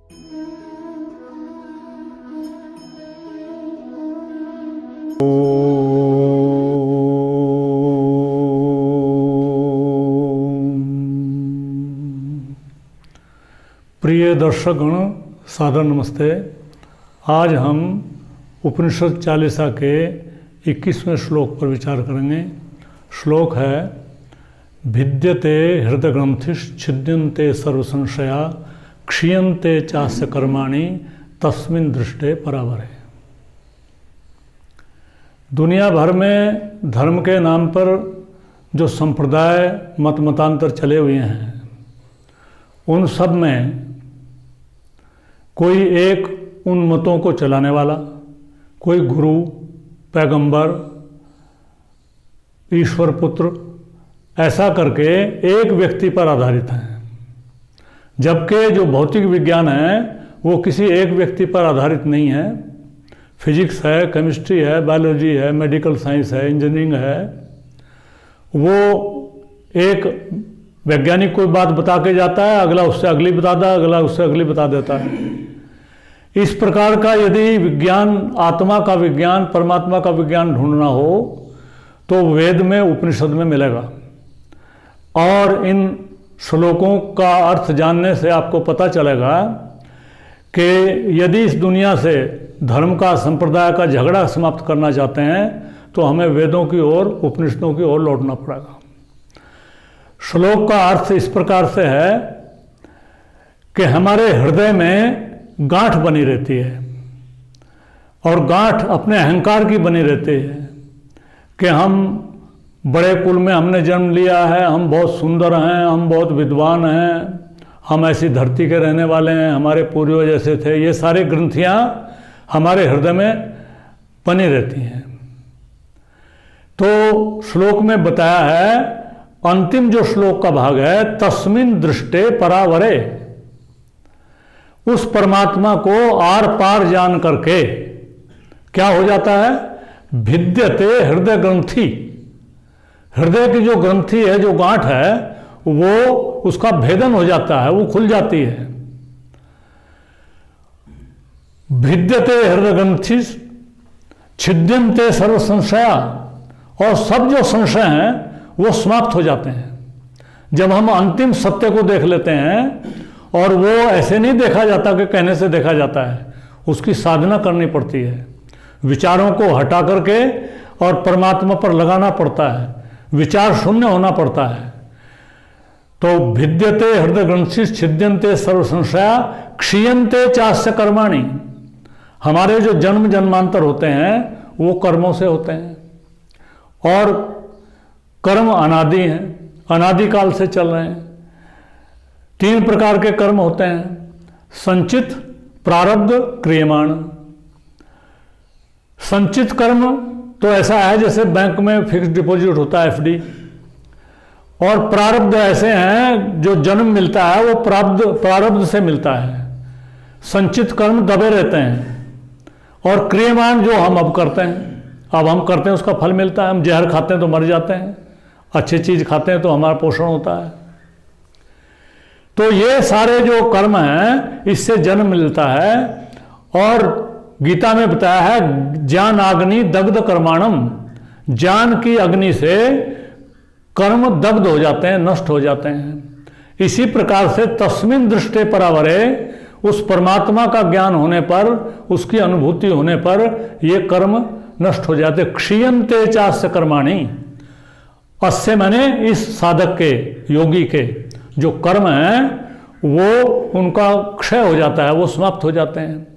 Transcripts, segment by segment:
प्रिय दर्शकगण, सादर नमस्ते। आज हम उपनिषद चालीसा के 21वें श्लोक पर विचार करेंगे। श्लोक है, भिद्यते हृदयग्रंथिश्छिद्यन्ते सर्वसंशया क्षीयन्ते चास्य कर्माणि तस्मिन् दृष्टे परावरे। दुनिया भर में धर्म के नाम पर जो संप्रदाय मत मतांतर चले हुए हैं, उन सब में कोई एक उन मतों को चलाने वाला, कोई गुरु, पैगंबर, ईश्वर पुत्र, ऐसा करके एक व्यक्ति पर आधारित है। जबकि जो भौतिक विज्ञान है वो किसी एक व्यक्ति पर आधारित नहीं है। फिजिक्स है, केमिस्ट्री है, बायोलॉजी है, मेडिकल साइंस है, इंजीनियरिंग है। वो एक वैज्ञानिक कोई बात बता के जाता है, अगला उससे अगली बताता है, अगला उससे अगली बता देता है। इस प्रकार का यदि विज्ञान, आत्मा का विज्ञान, परमात्मा का विज्ञान ढूंढना हो तो वेद में, उपनिषद में मिलेगा। और इन श्लोकों का अर्थ जानने से आपको पता चलेगा कि यदि इस दुनिया से धर्म का, संप्रदाय का झगड़ा समाप्त करना चाहते हैं तो हमें वेदों की ओर, उपनिषदों की ओर लौटना पड़ेगा। श्लोक का अर्थ इस प्रकार से है कि हमारे हृदय में गांठ बनी रहती है, और गांठ अपने अहंकार की बनी रहती है कि हम बड़े कुल में हमने जन्म लिया है, हम बहुत सुंदर हैं, हम बहुत विद्वान हैं, हम ऐसी धरती के रहने वाले हैं, हमारे पूर्वज ऐसे थे। ये सारी ग्रंथियां हमारे हृदय में बनी रहती हैं। तो श्लोक में बताया है, अंतिम जो श्लोक का भाग है, तस्मिन् दृष्टे परावरे, उस परमात्मा को आर पार जान करके क्या हो जाता है, भिद्यते हृदय ग्रंथि, हृदय की जो ग्रंथि है, जो गांठ है, वो उसका भेदन हो जाता है, वो खुल जाती है। भिद्यते हृदय ग्रंथि छिद्यन्ते सर्व संशया, और सब जो संशय हैं वो समाप्त हो जाते हैं। जब हम अंतिम सत्य को देख लेते हैं, और वो ऐसे नहीं देखा जाता कि कहने से देखा जाता है, उसकी साधना करनी पड़ती है, विचारों को हटा करके और परमात्मा पर लगाना पड़ता है, विचार शून्य होना पड़ता है। तो भिद्यते हृदय ग्रंथि छिद्यन्ते सर्व संशया क्षीयन्ते चास्य कर्माणि, हमारे जो जन्म जन्मांतर होते हैं वो कर्मों से होते हैं, और कर्म अनादि हैं, अनादिकाल से चल रहे हैं। 3 प्रकार के कर्म होते हैं, संचित, प्रारब्ध, क्रियमाण। संचित कर्म तो ऐसा है जैसे बैंक में फिक्स्ड डिपॉजिट होता है, एफडी। और प्रारब्ध ऐसे हैं जो जन्म मिलता है वो प्रारब्ध से मिलता है। संचित कर्म दबे रहते हैं, और क्रियमाण जो हम अब करते हैं, अब हम करते हैं उसका फल मिलता है। हम जहर खाते हैं तो मर जाते हैं, अच्छी चीज खाते हैं तो हमारा पोषण होता है। तो ये सारे जो कर्म हैं, इससे जन्म मिलता है। और गीता में बताया है, ज्ञान अग्नि दग्ध कर्माणम, ज्ञान की अग्नि से कर्म दग्ध हो जाते हैं, नष्ट हो जाते हैं। इसी प्रकार से तस्मिन् दृष्टे परावरे, उस परमात्मा का ज्ञान होने पर, उसकी अनुभूति होने पर ये कर्म नष्ट हो जाते। क्षीयन्ते चास्य कर्माणि, अस्य माने इस साधक के, योगी के जो कर्म हैं वो उनका क्षय हो जाता है, वो समाप्त हो जाते हैं।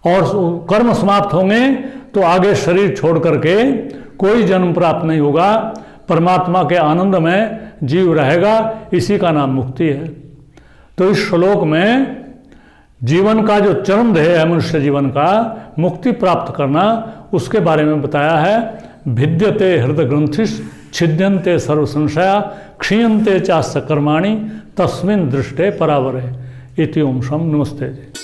और कर्म समाप्त होंगे तो आगे शरीर छोड़ करके कोई जन्म प्राप्त नहीं होगा, परमात्मा के आनंद में जीव रहेगा। इसी का नाम मुक्ति है। तो इस श्लोक में जीवन का जो चरम ध्येय है, मनुष्य जीवन का मुक्ति प्राप्त करना, उसके बारे में बताया है। भिद्यते हृदय ग्रंथिश छिद्यन्ते सर्व संशया क्षीयन्ते चास्य कर्माणि तस्मिन् दृष्टे परावरे। इति ओम शम। नमस्ते जी।